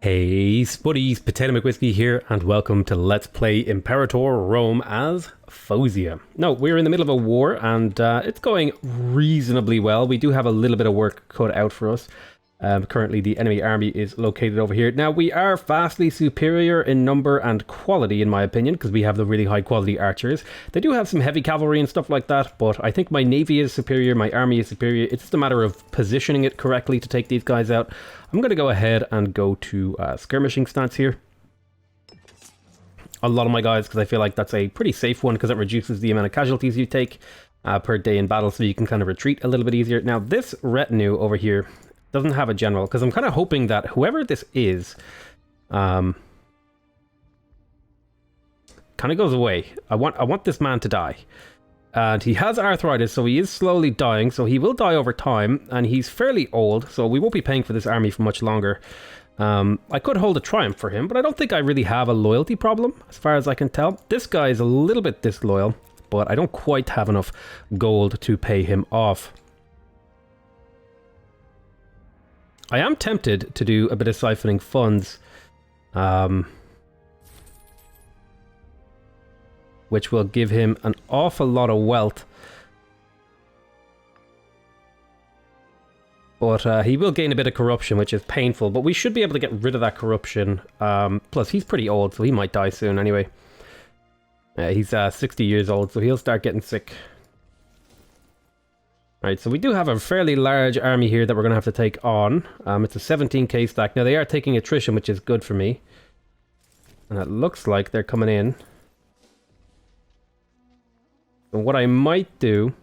Hey Spuddies, Potatomcwhiskey here, and welcome to Let's Play Imperator Rome as Fosia. Now, we're in the middle of a war, and it's going reasonably well. We do have a little bit of work cut out for us. Currently, the enemy army is located over here. Now, we are vastly superior in number and quality, in my opinion, because we have the really high-quality archers. They do have some heavy cavalry and stuff like that, but I think my navy is superior, my army is superior. It's just a matter of positioning it correctly to take these guys out. I'm going to go ahead and go to skirmishing stance here. A lot of my guys, because I feel like that's a pretty safe one, because it reduces the amount of casualties you take per day in battle, so you can kind of retreat a little bit easier. Now, this retinue over here doesn't have a general, because I'm kind of hoping that whoever this is kind of goes away. I want this man to die. And he has arthritis, so he is slowly dying, so he will die over time, and he's fairly old, so we won't be paying for this army for much longer. I could hold a triumph for him, but I don't think I really have a loyalty problem, as far as I can tell. This guy is a little bit disloyal, but I don't quite have enough gold to pay him off. I am tempted to do a bit of siphoning funds, which will give him an awful lot of wealth. But he will gain a bit of corruption, which is painful, but we should be able to get rid of that corruption. Plus, he's pretty old, so he might die soon anyway. He's 60 years old, so he'll start getting sick. Alright, so we do have a fairly large army here that we're going to have to take on. It's a 17k stack. Now, they are taking attrition, which is good for me. And it looks like they're coming in. And what I might do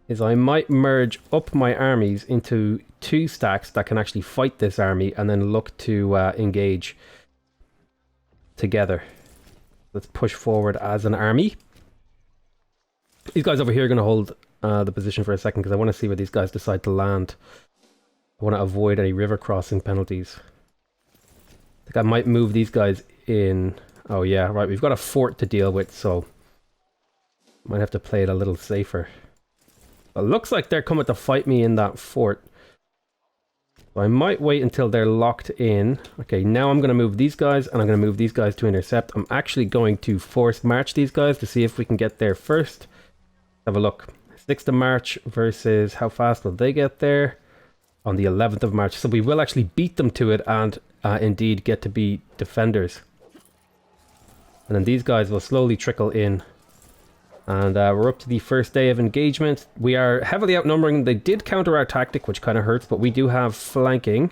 is I might merge up my armies into two stacks that can actually fight this army and then look to engage together. Let's push forward as an army. These guys over here are going to hold the position for a second because I want to see where these guys decide to land. I want to avoid any river crossing penalties. I think I might move these guys in. Oh yeah, right, we've got a fort to deal with, so might have to play it a little safer. But it looks like they're coming to fight me in that fort. So I might wait until they're locked in. Okay, now I'm going to move these guys, and I'm going to move these guys to intercept. I'm actually going to force march these guys to see if we can get there first. Have a look. 6th of March versus how fast will they get there? On the 11th of March. So we will actually beat them to it and indeed get to be defenders. And then these guys will slowly trickle in. And we're up to the first day of engagement. We are heavily outnumbering. They did counter our tactic, which kind of hurts, but we do have flanking.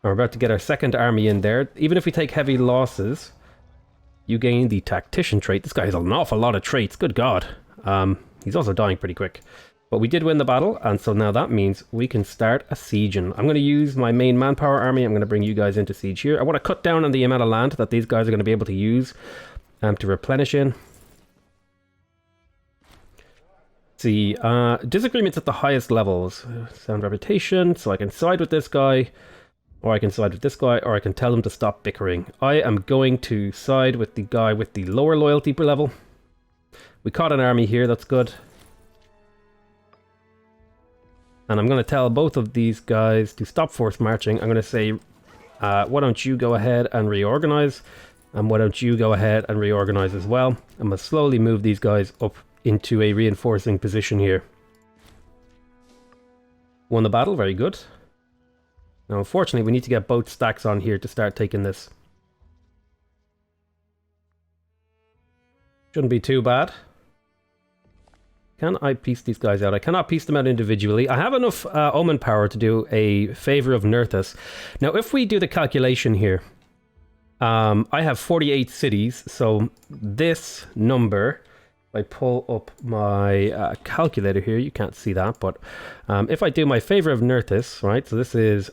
We're about to get our second army in there. Even if we take heavy losses, you gain the tactician trait. This guy has an awful lot of traits. Good God. He's also dying pretty quick. But we did win the battle, and so now that means we can start a sieging. I'm going to use my main manpower army. I'm going to bring you guys into siege here. I want to cut down on the amount of land that these guys are going to be able to use to replenish in. See, disagreements at the highest levels. Sound reputation, so I can side with this guy, or I can side with this guy, or I can tell them to stop bickering. I am going to side with the guy with the lower loyalty per level. We caught an army here, that's good. And I'm going to tell both of these guys to stop force marching. I'm going to say, why don't you go ahead and reorganize? And why don't you go ahead and reorganize as well? I'm going to slowly move these guys up into a reinforcing position here. Won the battle, very good. Now, unfortunately, we need to get both stacks on here to start taking this. Shouldn't be too bad. Can I piece these guys out? I cannot piece them out individually. I have enough omen power to do a favor of Nerthus. Now, if we do the calculation here, I have 48 cities, so this number, if I pull up my calculator here, you can't see that, but if I do my favor of Nerthus, right, so this is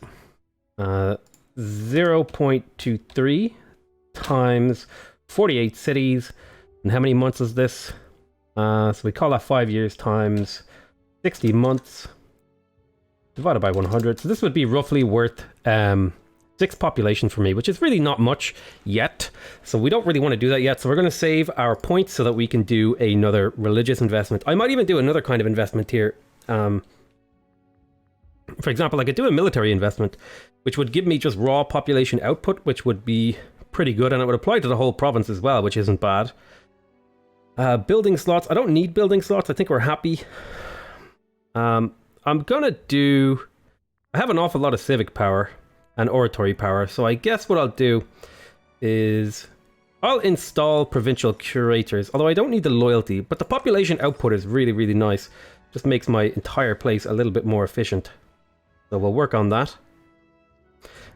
0.23 times 48 cities, and how many months is this? So we call that 5 years times 60 months divided by 100. So this would be roughly worth 6 population for me, which is really not much yet. So we don't really want to do that yet. So we're going to save our points so that we can do another religious investment. I might even do another kind of investment here For example, I could do a military investment, which would give me just raw population output, which would be pretty good, and it would apply to the whole province as well, which isn't bad. Building slots. I don't need building slots. I think we're happy. I'm gonna do... I have an awful lot of civic power and oratory power, so I guess what I'll do is I'll install provincial curators, although I don't need the loyalty, but the population output is really, really nice. Just makes my entire place a little bit more efficient. So we'll work on that.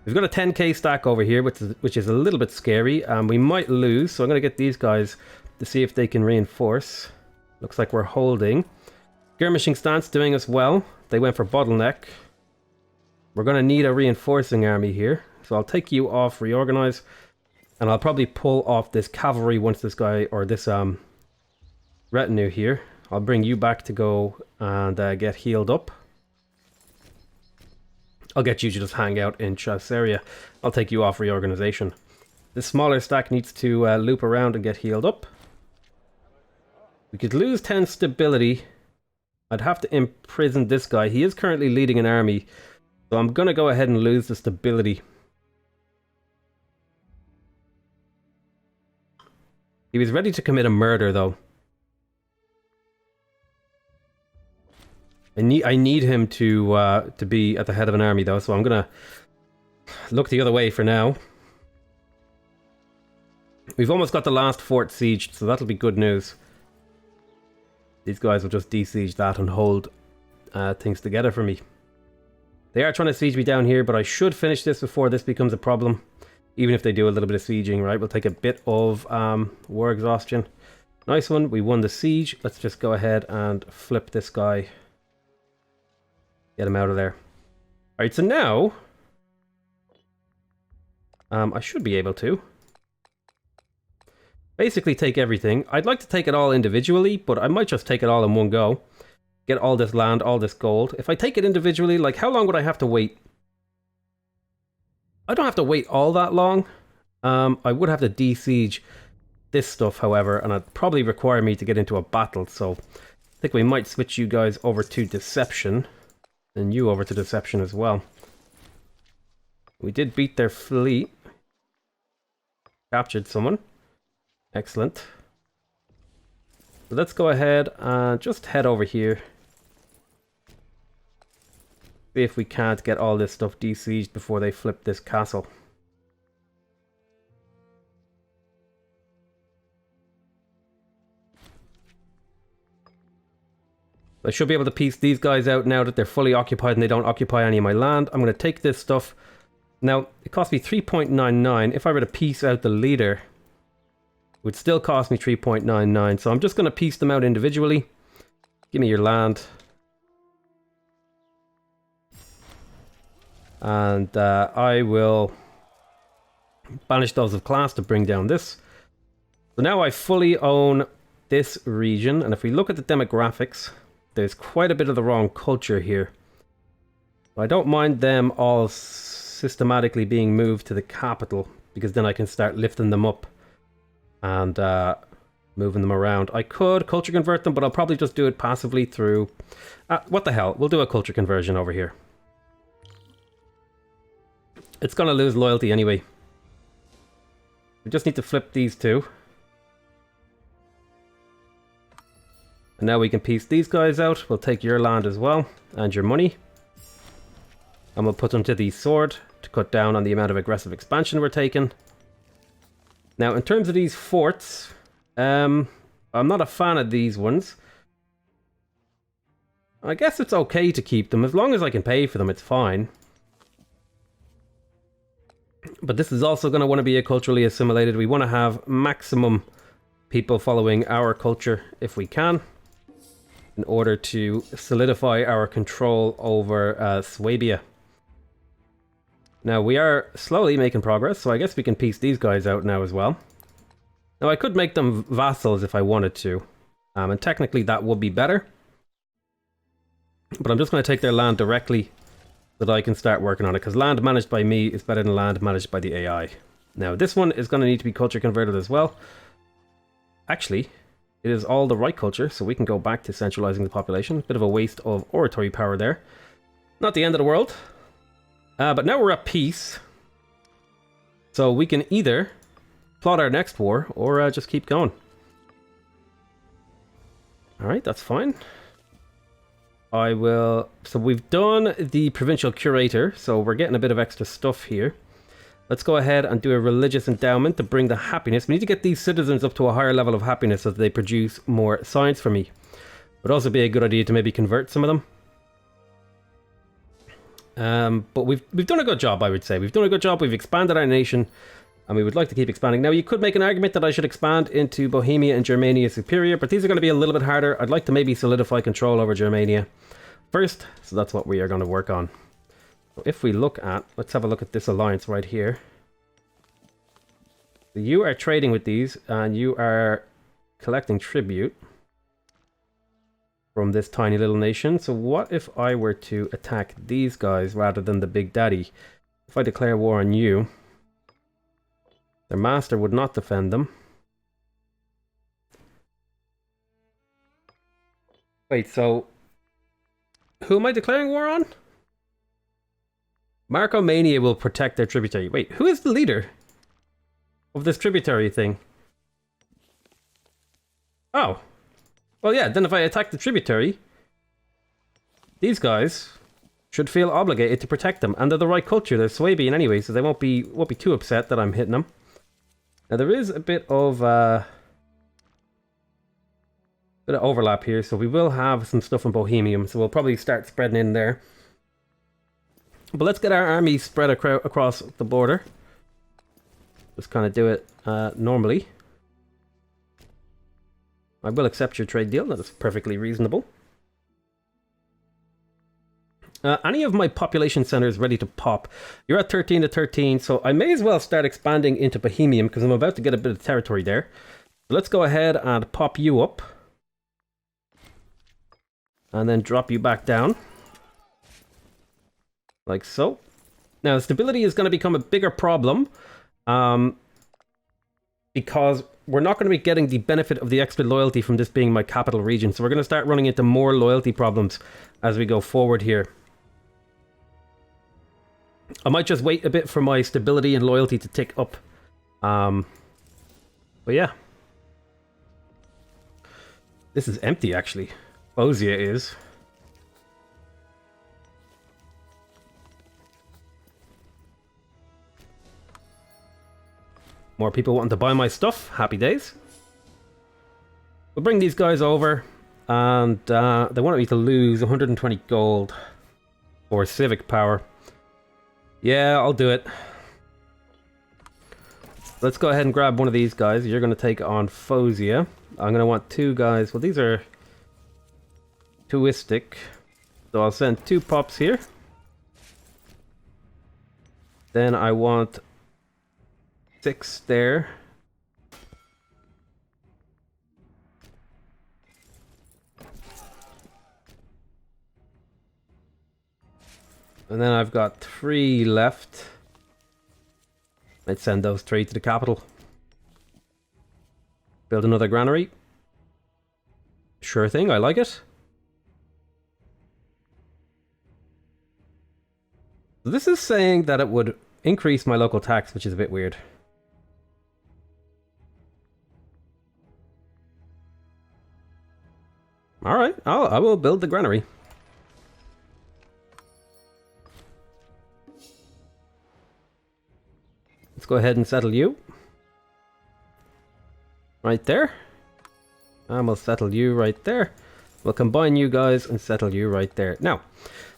We've got a 10k stack over here, which is a little bit scary. We might lose, so I'm going to get these guys to see if they can reinforce. Looks like we're holding. Skirmishing stance doing us well. They went for bottleneck. We're going to need a reinforcing army here. So I'll take you off, reorganize. And I'll probably pull off this cavalry once this guy, or this retinue here. I'll bring you back to go and get healed up. I'll get you to just hang out in Chasseria. I'll take you off reorganization. This smaller stack needs to loop around and get healed up. We could lose 10 stability. I'd have to imprison this guy. He is currently leading an army. So I'm going to go ahead and lose the stability. He was ready to commit a murder though. I need him to be at the head of an army though, so I'm gonna look the other way for now. We've almost got the last fort sieged, so that'll be good news. These guys will just de-siege that and hold things together for me. They are trying to siege me down here, but I should finish this before this becomes a problem. Even if they do a little bit of sieging, right? We'll take a bit of war exhaustion. Nice one, we won the siege. Let's just go ahead and flip this guy. Get him out of there. Alright, so now... I should be able to basically take everything. I'd like to take it all individually, but I might just take it all in one go. Get all this land, all this gold. If I take it individually, like how long would I have to wait? I don't have to wait all that long. I would have to de-siege this stuff, however, and it'd probably require me to get into a battle, so I think we might switch you guys over to Deception. And you over to Deception as well. We did beat their fleet. Captured someone. Excellent. So let's go ahead and just head over here. See if we can't get all this stuff de-sieged before they flip this castle. I should be able to piece these guys out now that they're fully occupied and they don't occupy any of my land. I'm going to take this stuff. Now, it cost me 3.99. If I were to piece out the leader, it would still cost me 3.99. So I'm just going to piece them out individually. Give me your land. And I will banish those of class to bring down this. So now I fully own this region. And if we look at the demographics... There's quite a bit of the wrong culture here. I don't mind them all systematically being moved to the capital, because then I can start lifting them up and moving them around. I could culture convert them, but I'll probably just do it passively through... what the hell, we'll do a culture conversion over here. It's gonna lose loyalty anyway. We just need to flip these two. And now we can piece these guys out. We'll take your land as well, and your money. And we'll put them to the sword to cut down on the amount of aggressive expansion we're taking. Now, in terms of these forts, I'm not a fan of these ones. I guess it's okay to keep them. As long as I can pay for them, it's fine. But this is also going to want to be a culturally assimilated. We want to have maximum people following our culture if we can, in order to solidify our control over Swabia. Now, we are slowly making progress, so I guess we can piece these guys out now as well. Now, I could make them vassals if I wanted to, and technically that would be better. But I'm just going to take their land directly so that I can start working on it, because land managed by me is better than land managed by the AI. Now, this one is going to need to be culture converted as well. Actually, it is all the right culture, so we can go back to centralizing the population. Bit of a waste of oratory power there. Not the end of the world. But now we're at peace. So we can either plot our next war or just keep going. Alright, that's fine. I will... So we've done the provincial curator, so we're getting a bit of extra stuff here. Let's go ahead and do a religious endowment to bring the happiness. We need to get these citizens up to a higher level of happiness so that they produce more science for me. It would also be a good idea to maybe convert some of them. But we've done a good job, I would say. We've done a good job. We've expanded our nation, and we would like to keep expanding. Now, you could make an argument that I should expand into Bohemia and Germania Superior, but these are going to be a little bit harder. I'd like to maybe solidify control over Germania first, so that's what we are going to work on. So if we look at, let's have a look at this alliance right here. So you are trading with these, and you are collecting tribute from this tiny little nation. So what if I were to attack these guys rather than the Big Daddy? If I declare war on you, their master would not defend them. Wait, so who am I declaring war on? Marcomania will protect their tributary. Wait, who is the leader of this tributary thing? Oh. Well, yeah, then if I attack the tributary, these guys should feel obligated to protect them. And they're the right culture. They're Swabian anyway, so they won't be too upset that I'm hitting them. Now, there is a bit of overlap here, so we will have some stuff in Bohemium, so we'll probably start spreading in there. But let's get our army spread across the border. Just kind of do it normally. I will accept your trade deal. That is perfectly reasonable. Any of my population centers ready to pop? You're at 13 to 13, so I may as well start expanding into Bohemium because I'm about to get a bit of territory there. So let's go ahead and pop you up. And then drop you back down. Like so. Now, stability is going to become a bigger problem. Because we're not going to be getting the benefit of the extra loyalty from this being my capital region. So we're going to start running into more loyalty problems as we go forward here. I might just wait a bit for my stability and loyalty to tick up. But yeah. This is empty, actually. Fosia is. More people wanting to buy my stuff. Happy days. We'll bring these guys over. And they wanted me to lose 120 gold for civic power. Yeah, I'll do it. Let's go ahead and grab one of these guys. You're going to take on Fosia. I'm going to want two guys. Well, these are twoistic. So I'll send two pops here. Then I want 6 there. And then I've got 3 left. Let's send those 3 to the capital. Build another granary. Sure thing, I like it. This is saying that it would increase my local tax, which is a bit weird. Alright, I will build the granary. Let's go ahead and settle you. Right there. And we'll settle you right there. We'll combine you guys and settle you right there. Now,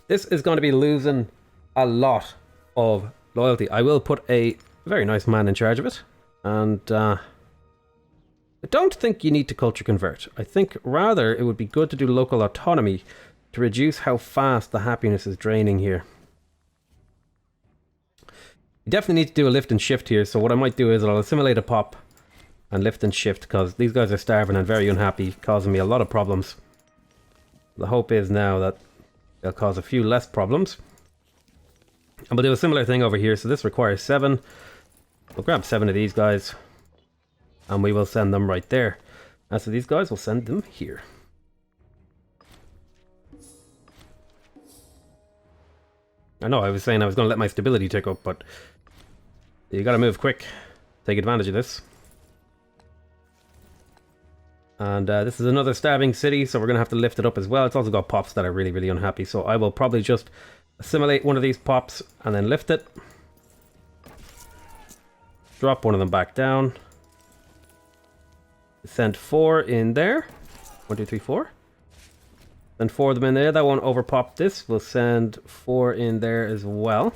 this is going to be losing a lot of loyalty. I will put a very nice man in charge of it. And I don't think you need to culture convert. I think rather it would be good to do local autonomy to reduce how fast the happiness is draining here. You definitely need to do a lift and shift here, so what I might do is I'll assimilate a pop and lift and shift, because these guys are starving and very unhappy, causing me a lot of problems. The hope is now that they'll cause a few less problems. And we'll do a similar thing over here, so this requires 7. We'll grab 7 of these guys, and we will send them right there. And so these guys will send them here. I know I was saying I was going to let my stability tick up, but you got to move quick. Take advantage of this. And this is another stabbing city, so we're going to have to lift it up as well. It's also got pops that are really, really unhappy, so I will probably just assimilate one of these pops and then lift it. Drop one of them back down. Send 4 in there. 1, 2, 3, 4. Send 4 of them in there. That won't overpop this. We'll send 4 in there as well.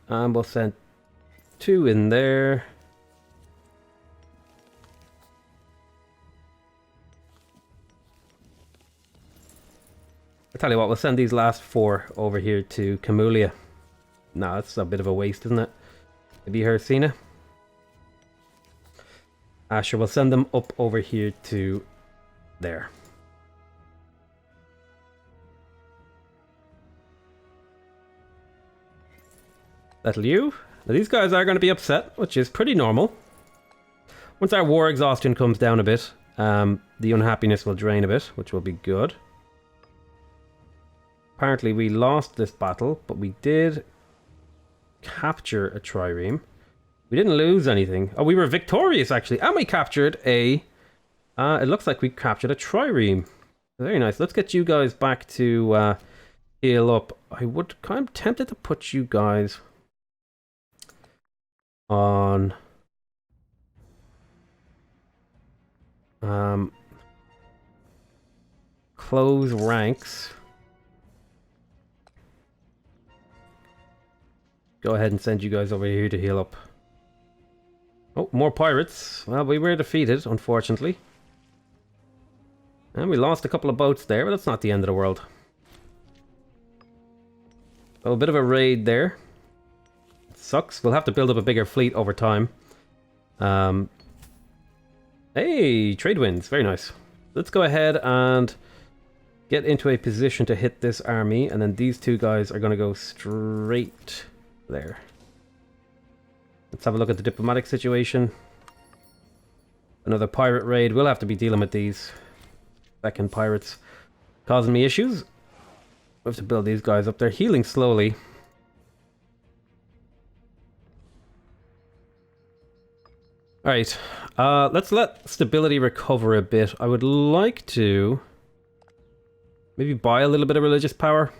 And we'll send 2 in there. I tell you what, we'll send these last 4 over here to Camulia. No, that's a bit of a waste, isn't it? Maybe Hercina. Sure, we'll send them up over here to there. Settle you. Now these guys are going to be upset, which is pretty normal. Once our war exhaustion comes down a bit, the unhappiness will drain a bit, which will be good. Apparently we lost this battle, but we did capture a trireme. We didn't lose anything. Oh, we were victorious, actually. And we captured a... it looks like we captured a trireme. Very nice. Let's get you guys back to heal up. I would kind of tempted to put you guys on... close ranks. Go ahead and send you guys over here to heal up. Oh, more pirates. Well, we were defeated, unfortunately. And we lost a couple of boats there, but that's not the end of the world. So a bit of a raid there. Sucks. We'll have to build up a bigger fleet over time. Hey, trade winds. Very nice. Let's go ahead and get into a position to hit this army, and then these 2 guys are going to go straight there. Let's have a look at the diplomatic situation. Another pirate raid. We'll have to be dealing with these second pirates causing me issues. We have to build these guys up. They're healing slowly. Alright, let's let stability recover a bit. I would like to maybe buy a little bit of religious power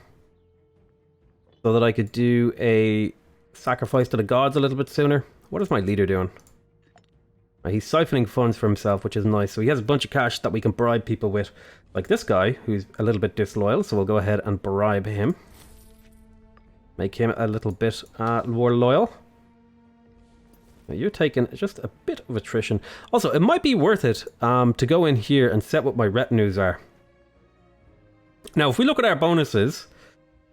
so that I could do a sacrifice to the gods a little bit sooner. What is my leader doing? He's siphoning funds for himself, which is nice. So he has a bunch of cash that we can bribe people with. Like this guy, who's a little bit disloyal, so we'll go ahead and bribe him. Make him a little bit more loyal. Now you're taking just a bit of attrition. Also, it might be worth it to go in here and set what my retinues are. Now, if we look at our bonuses,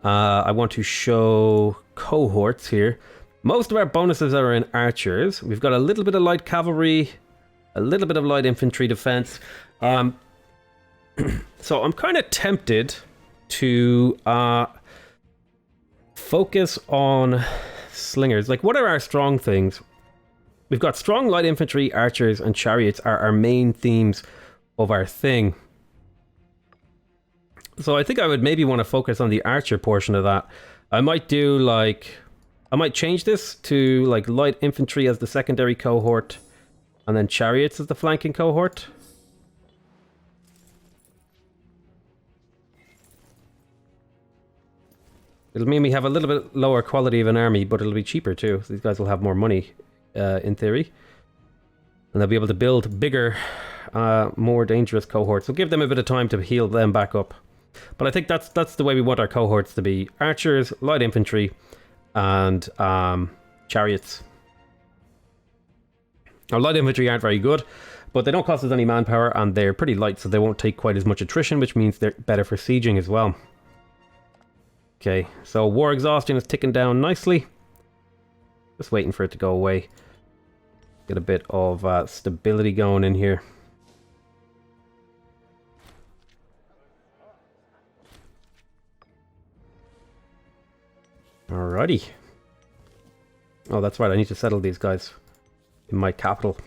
I want to show cohorts here. Most of our bonuses are in archers. We've got a little bit of light cavalry, a little bit of light infantry defense. So I'm kind of tempted to focus on slingers. Like, what are our strong things? We've got strong light infantry, archers, and chariots are our main themes of our thing. So I think I would maybe want to focus on the archer portion of that. I might do like... I might change this to like light infantry as the secondary cohort and then chariots as the flanking cohort. It'll mean we have a little bit lower quality of an army, but it'll be cheaper too. So these guys will have more money, in theory. And they'll be able to build bigger, more dangerous cohorts. So give them a bit of time to heal them back up. But I think that's the way we want our cohorts to be. Archers, light infantry, and chariots. Our light infantry aren't very good, but they don't cost us any manpower, and they're pretty light, so they won't take quite as much attrition, which means they're better for sieging as well. Okay, so war exhaustion is ticking down nicely. Just waiting for it to go away. Get a bit of stability going in here. Alrighty. Oh, that's right, I need to settle these guys in my capital.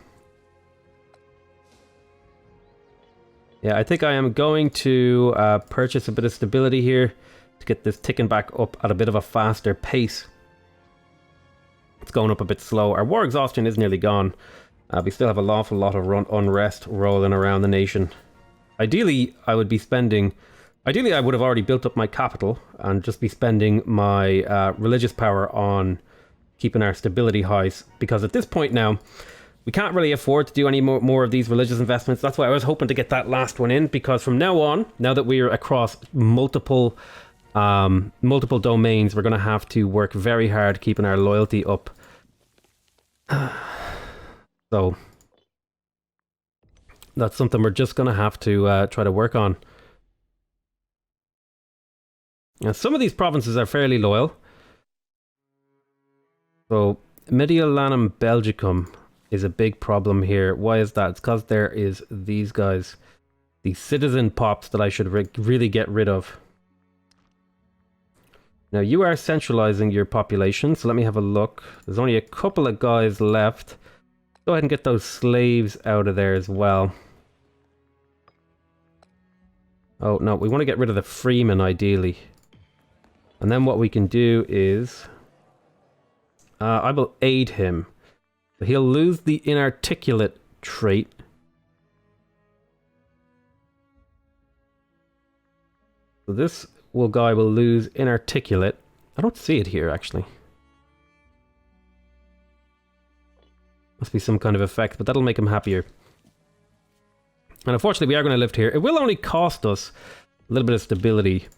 Yeah, I think I am going to purchase a bit of stability here to get this ticking back up at a bit of a faster pace. It's going up a bit slow. Our war exhaustion is nearly gone. We still have an awful lot of unrest rolling around the nation. Ideally, I would have already built up my capital and just be spending my religious power on keeping our stability highs. Because at this point now, we can't really afford to do any more of these religious investments. That's why I was hoping to get that last one in. Because from now on, now that we're across multiple domains, we're going to have to work very hard keeping our loyalty up. So that's something we're just going to have to try to work on. Now, some of these provinces are fairly loyal. So Mediolanum Belgicum is a big problem here. Why is that? It's because there is these guys, these citizen pops that I should really get rid of. Now, you are centralizing your population, so let me have a look. There's only a couple of guys left. Go ahead and get those slaves out of there as well. Oh, no, we want to get rid of the freeman, ideally. And then what we can do is... I will aid him. So he'll lose the inarticulate trait. So this guy will lose inarticulate. I don't see it here, actually. Must be some kind of effect, but that'll make him happier. And unfortunately, we are going to live here. It will only cost us a little bit of stability,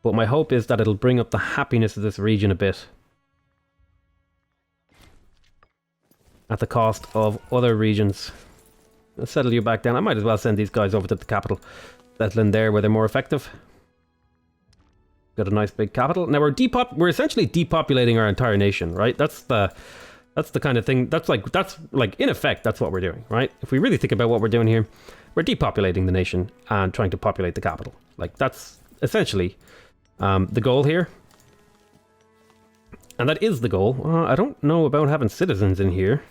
but my hope is that it'll bring up the happiness of this region a bit. At the cost of other regions. Let's settle you back down. I might as well send these guys over to the capital. Settle in there where they're more effective. Got a nice big capital. Now we're essentially depopulating our entire nation, right? That's the kind of thing. That's like in effect, that's what we're doing, right? If we really think about what we're doing here, we're depopulating the nation and trying to populate the capital. Like, that's essentially the goal here. And that is the goal. I don't know about having citizens in here.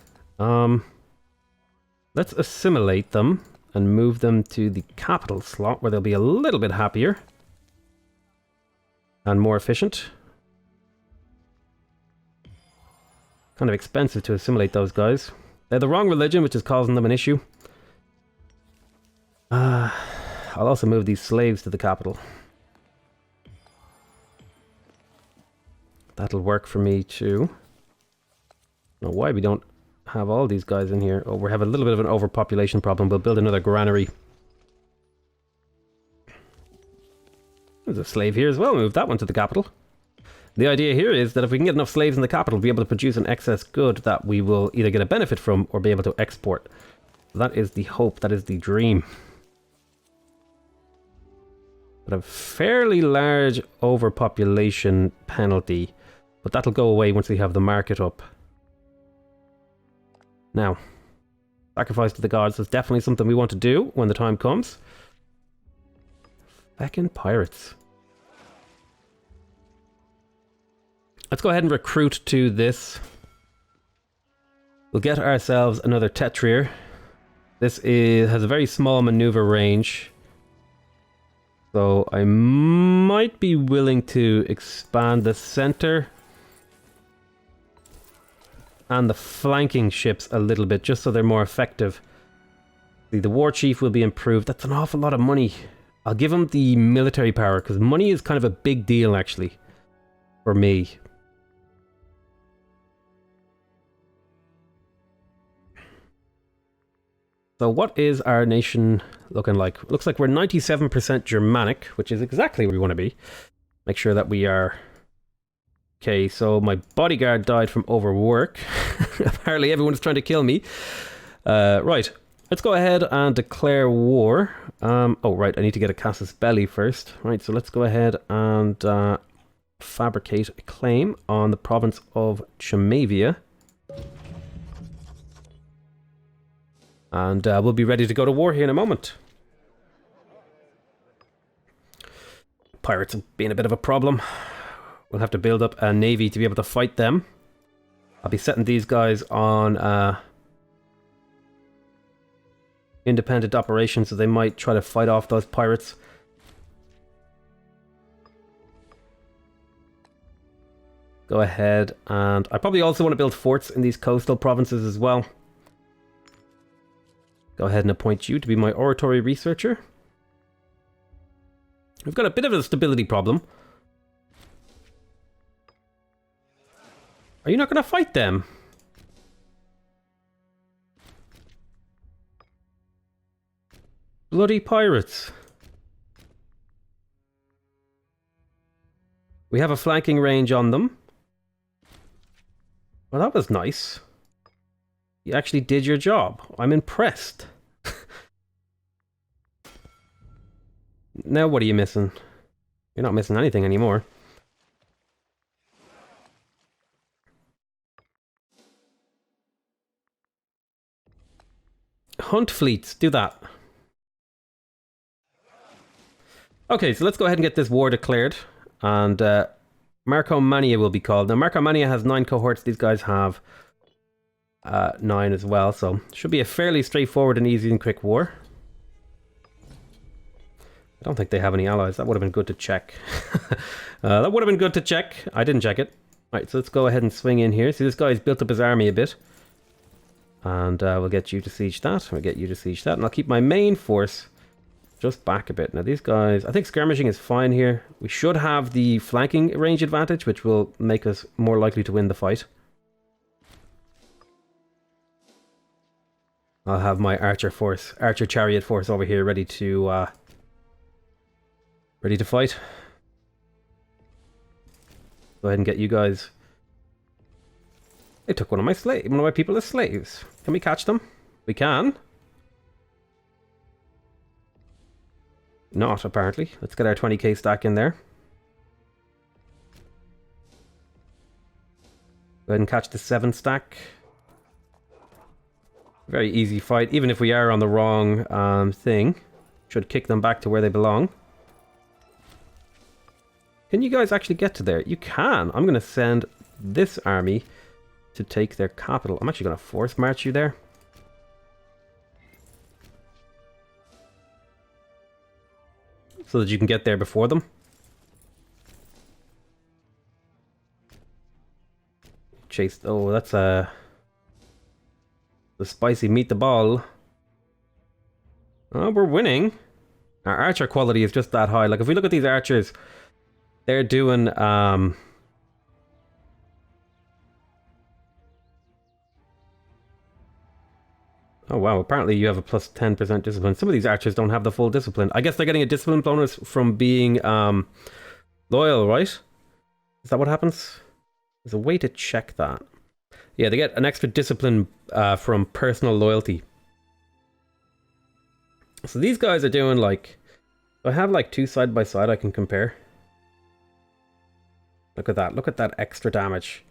Let's assimilate them and move them to the capital slot where they'll be a little bit happier and more efficient. Kind of expensive to assimilate those guys. They're the wrong religion, which is causing them an issue. I'll also move these slaves to the capital. That'll work for me too. I don't know why we don't have all these guys in here. Oh, we have a little bit of an overpopulation problem. We'll build another granary. There's a slave here as well. Move that one to the capital. The idea here is that if we can get enough slaves in the capital, we'll be able to produce an excess good that we will either get a benefit from or be able to export. That is the hope. That is the dream. But a fairly large overpopulation penalty. But that'll go away once we have the market up. Now, sacrifice to the gods is definitely something we want to do when the time comes. Feckin' pirates. Let's go ahead and recruit to this. We'll get ourselves another Tetrier. This has a very small maneuver range. So I might be willing to expand the center and the flanking ships a little bit, just so they're more effective. The war chief will be improved. That's an awful lot of money. I'll give him the military power, because money is kind of a big deal, actually, for me. So what is our nation looking like? Looks like we're 97% Germanic, which is exactly where we want to be. Make sure that we are... Okay, so my bodyguard died from overwork. Apparently everyone's trying to kill me. Right, let's go ahead and declare war. Oh, right, I need to get a casus belli first. Right, so let's go ahead and fabricate a claim on the province of Chemavia. And we'll be ready to go to war here in a moment. Pirates have been a bit of a problem. We'll have to build up a navy to be able to fight them. I'll be setting these guys on... independent operation, so they might try to fight off those pirates. Go ahead, and I probably also want to build forts in these coastal provinces as well. Go ahead and appoint you to be my oratory researcher. We've got a bit of a stability problem. Are you not going to fight them? Bloody pirates. We have a flanking range on them. Well, that was nice. You actually did your job. I'm impressed. Now what are you missing? You're not missing anything anymore. Hunt fleets, do that. Okay, so let's go ahead and get this war declared. And Marcomania will be called. Now, Marcomania has 9 cohorts. These guys have 9 as well. So, should be a fairly straightforward and easy and quick war. I don't think they have any allies. That would have been good to check. That would have been good to check. I didn't check it. Alright, so let's go ahead and swing in here. See, this guy's built up his army a bit. And we'll get you to siege that. We'll get you to siege that. And I'll keep my main force just back a bit. Now these guys, I think skirmishing is fine here. We should have the flanking range advantage, which will make us more likely to win the fight. I'll have my archer chariot force over here ready to fight. Go ahead and get you guys. They took one of my people as slaves. Can we catch them? We can. Not, apparently. Let's get our 20k stack in there. Go ahead and catch the 7 stack. Very easy fight. Even if we are on the wrong thing. Should kick them back to where they belong. Can you guys actually get to there? You can. I'm going to send this army to take their capital. I'm actually going to force march you there. So that you can get there before them. Chase. Oh, that's the spicy meat the ball. Oh, we're winning. Our archer quality is just that high. Like, if we look at these archers, they're doing oh wow, apparently you have a plus 10% discipline. Some of these archers don't have the full discipline. I guess they're getting a discipline bonus from being loyal, right? Is that what happens? There's a way to check that. Yeah, they get an extra discipline from personal loyalty. So these guys are doing like... I have like 2 side by side I can compare. Look at that. Look at that extra damage.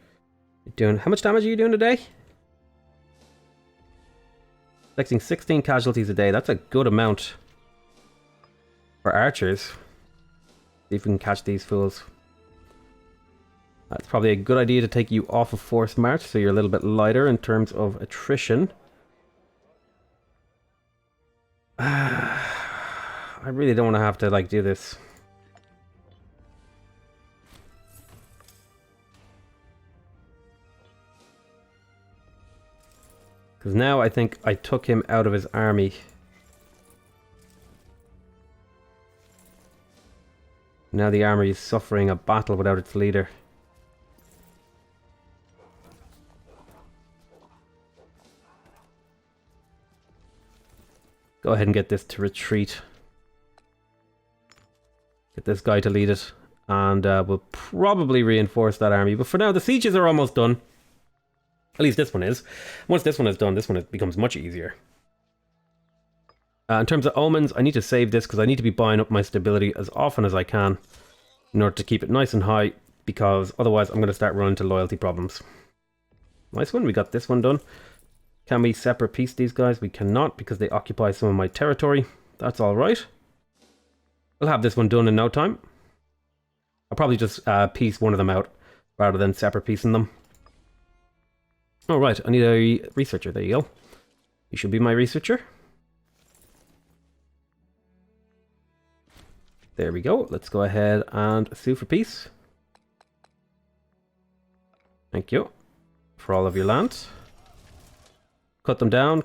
You're doing... How much damage are you doing today? Expecting 16 casualties a day. That's a good amount for archers. See if we can catch these fools. That's probably a good idea to take you off of forced march, so you're a little bit lighter in terms of attrition. I really don't want to have to like do this. Because now I think I took him out of his army. Now the army is suffering a battle without its leader. Go ahead and get this to retreat. Get this guy to lead it. And we'll probably reinforce that army. But for now, the sieges are almost done. At least this one is. Once this one is done, this one becomes much easier. In terms of omens, I need to save this because I need to be buying up my stability as often as I can in order to keep it nice and high, because otherwise I'm going to start running into loyalty problems. Nice one, we got this one done. Can we separate piece these guys? We cannot because they occupy some of my territory. That's alright. We'll have this one done in no time. I'll probably just piece one of them out rather than separate piecing them. Alright, I need a researcher. There you go. You should be my researcher. There we go. Let's go ahead and sue for peace. Thank you for all of your land. Cut them down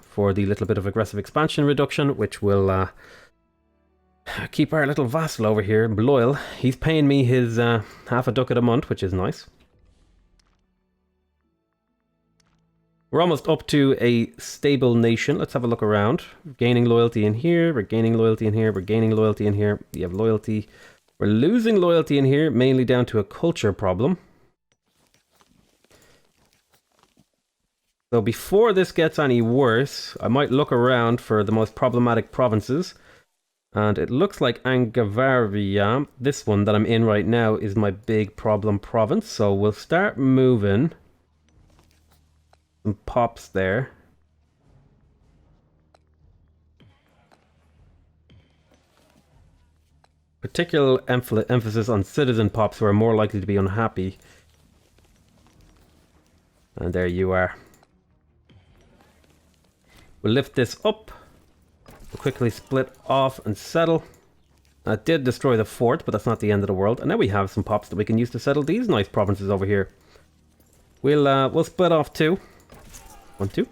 for the little bit of aggressive expansion reduction, which will keep our little vassal over here loyal. He's paying me his half a ducat a month, which is nice. We're almost up to a stable nation. Let's have a look around. We're gaining loyalty in here. We're gaining loyalty in here. We're gaining loyalty in here. We have loyalty. We're losing loyalty in here, mainly down to a culture problem. So before this gets any worse, I might look around for the most problematic provinces. And it looks like Angavaria, this one that I'm in right now, is my big problem province. So we'll start moving some pops there. Particular emphasis on citizen pops who are more likely to be unhappy. And there you are. We'll lift this up. We'll quickly split off and settle. That did destroy the fort, but that's not the end of the world. And now we have some pops that we can use to settle these nice provinces over here. We'll split off 2. 1, 2.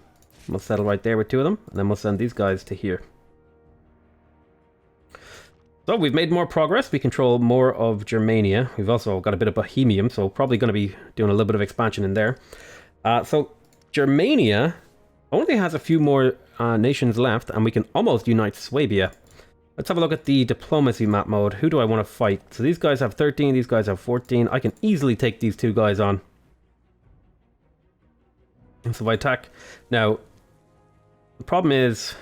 We'll settle right there with 2 of them, and then we'll send these guys to here. So we've made more progress. We control more of Germania. We've also got a bit of Bohemian, so probably going to be doing a little bit of expansion in there. So Germania only has a few more nations left, and we can almost unite Swabia. Let's have a look at the diplomacy map mode. Who do I want to fight? So these guys have 13, these guys have 14. I can easily take these 2 guys on. So if I attack... Now, the problem is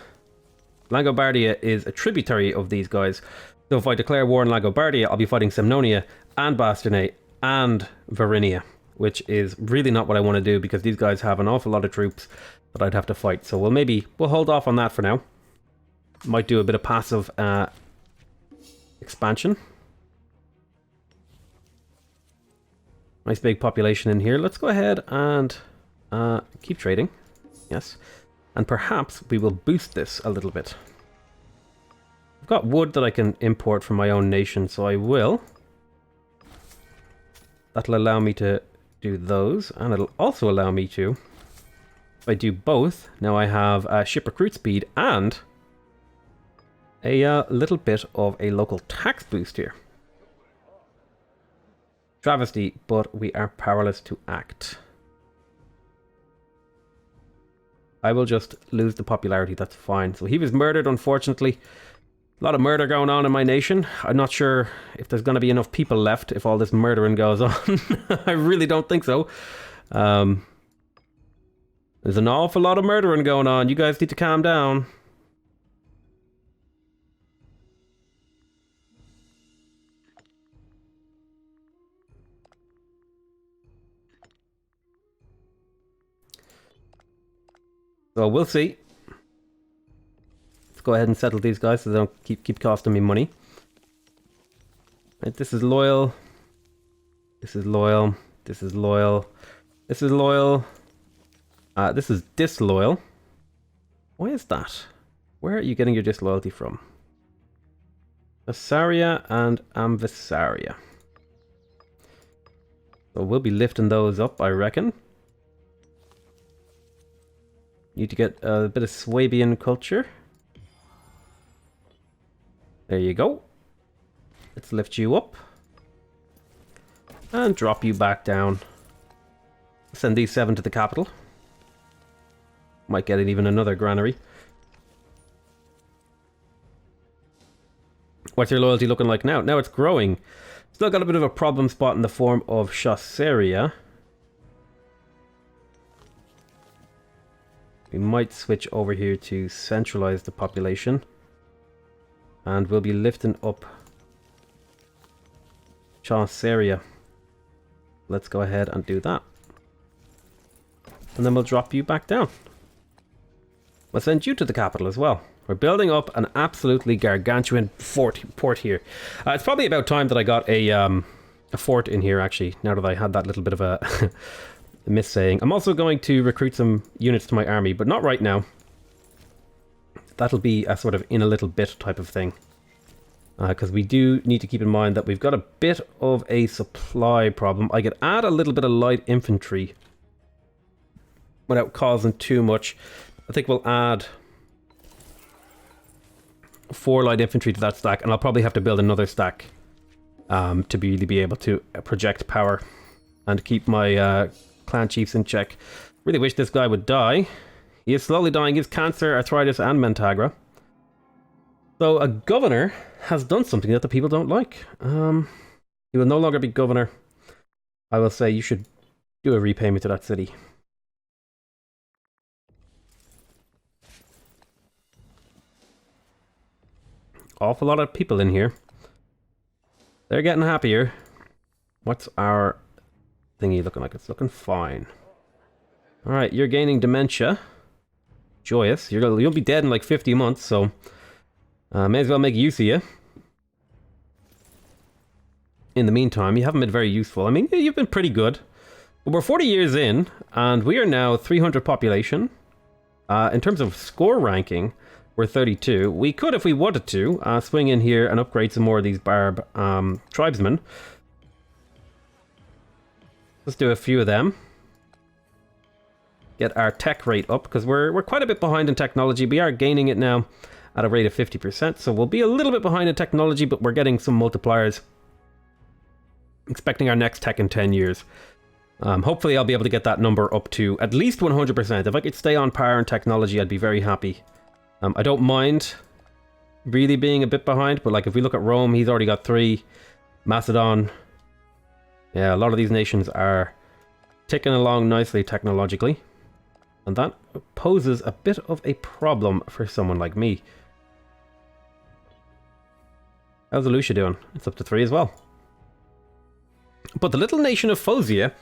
Langobardia is a tributary of these guys. So if I declare war on Langobardia, I'll be fighting Semnonia and Bastogne and Varinia, which is really not what I want to do because these guys have an awful lot of troops that I'd have to fight. So we'll hold off on that for now. Might do a bit of passive expansion. Nice big population in here. Let's go ahead and keep trading. Yes. And perhaps we will boost this a little bit. I've got wood that I can import from my own nation, so I will. That'll allow me to do those, and it'll also allow me to, if I do both, now I have ship recruit speed and a little bit of a local tax boost here. Travesty, but we are powerless to act. I will just lose the popularity, that's fine. So he was murdered, unfortunately. A lot of murder going on in my nation. I'm not sure if there's going to be enough people left if all this murdering goes on. I really don't think so. There's an awful lot of murdering going on. You guys need to calm down. So we'll see. Let's go ahead and settle these guys so they don't keep costing me money. Right, this is loyal. This is loyal. This is loyal. This is loyal. This is disloyal. Why is that? Where are you getting your disloyalty from? Assaria and Amvisaria. So we'll be lifting those up, I reckon. Need to get a bit of Swabian culture. There you go. Let's lift you up. And drop you back down. Send these 7 to the capital. Might get even another granary. What's your loyalty looking like now? Now it's growing. Still got a bit of a problem spot in the form of Chasseria. We might switch over here to centralize the population. And we'll be lifting up Chasseria. Let's go ahead and do that. And then we'll drop you back down. We'll send you to the capital as well. We're building up an absolutely gargantuan port here. It's probably about time that I got a fort in here, actually, now that I had that little bit of a missaying. I'm also going to recruit some units to my army, but not right now. That'll be a sort of in a little bit type of thing. Because we do need to keep in mind that we've got a bit of a supply problem. I could add a little bit of light infantry without causing too much. I think we'll add 4 light infantry to that stack, and I'll probably have to build another stack to really be able to project power and keep my clan chiefs in check. Really wish this guy would die. He is slowly dying. He has cancer, arthritis, and mentagra. So a governor has done something that the people don't like. He will no longer be governor. I will say you should do a repayment to that city. Awful lot of people in here. They're getting happier. What's our thingy looking like? It's looking fine. Alright, you're gaining dementia. Joyous. You'll be dead in like 50 months, so may as well make use of you. In the meantime, you haven't been very useful. I mean, you've been pretty good. But we're 40 years in, and we are now 300 population. In terms of score ranking, we're 32. We could, if we wanted to, swing in here and upgrade some more of these barb tribesmen. Let's do a few of them. Get our tech rate up, because we're quite a bit behind in technology. We are gaining it now at a rate of 50%, so we'll be a little bit behind in technology, but we're getting some multipliers. Expecting our next tech in 10 years. Hopefully I'll be able to get that number up to at least 100%. If I could stay on par in technology, I'd be very happy. I don't mind really being a bit behind, but like if we look at Rome, he's already got 3. Macedon. Yeah, a lot of these nations are ticking along nicely technologically. And that poses a bit of a problem for someone like me. How's Lucia doing? It's up to 3 as well. But the little nation of Fosia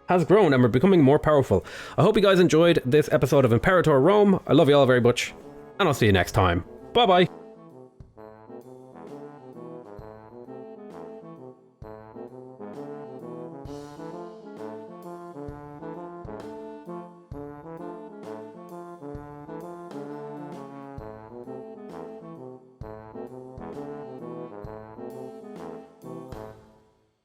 has grown and we're becoming more powerful. I hope you guys enjoyed this episode of Imperator Rome. I love you all very much, and I'll see you next time. Bye bye.